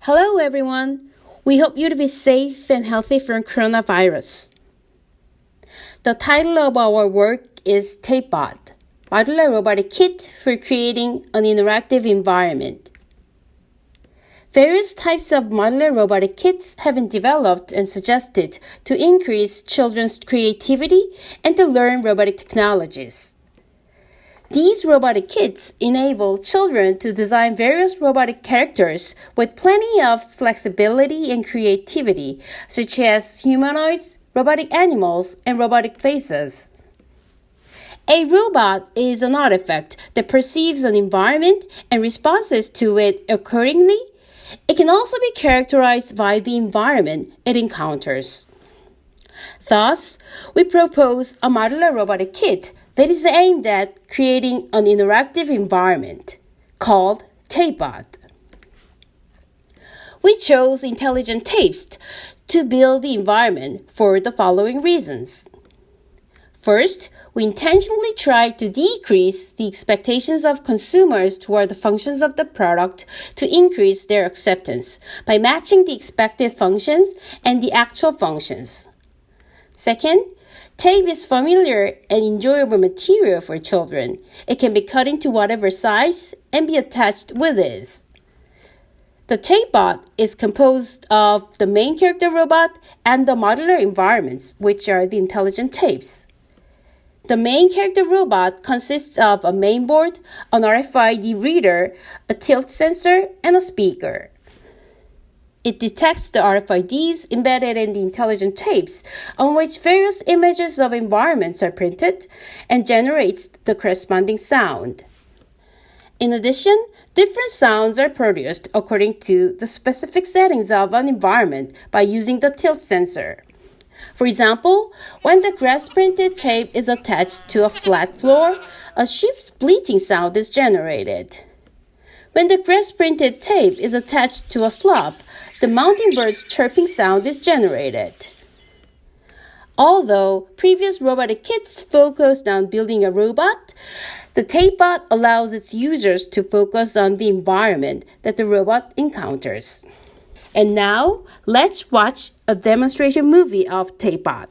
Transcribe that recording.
Hello everyone! We hope you to be safe and healthy from coronavirus. The title of our work is TapeBot, Modular Robotic Kit for Creating an Interactive Environment. Various types of modular robotic kits have been developed and suggested to increase children's creativity and to learn robotic technologies. These robotic kits enable children to design various robotic characters with plenty of flexibility and creativity, such as humanoids, robotic animals, and robotic faces. A robot is an artifact that perceives an environment and responds to it accordingly. It can also be characterized by the environment it encounters. Thus, we propose a modular robotic kit that is aimed at creating an interactive environment called TapeBot. We chose intelligent tapes to build the environment for the following reasons. First, we intentionally tried to decrease the expectations of consumers toward the functions of the product to increase their acceptance by matching the expected functions and the actual functions. Second, tape is familiar and enjoyable material for children. It can be cut into whatever size and be attached with ease. The TapeBot is composed of the main character robot and the modular environments, which are the intelligent tapes. The main character robot consists of a mainboard, an RFID reader, a tilt sensor, and a speaker. It detects the RFIDs embedded in the intelligent tapes on which various images of environments are printed and generates the corresponding sound. In addition, different sounds are produced according to the specific settings of an environment by using the tilt sensor. For example, when the grass-printed tape is attached to a flat floor, a sheep's bleating sound is generated. When the grass-printed tape is attached to a slope, the mountain bird's chirping sound is generated. Although previous robotic kits focused on building a robot, the TapeBot allows its users to focus on the environment that the robot encounters. And now, let's watch a demonstration movie of TapeBot.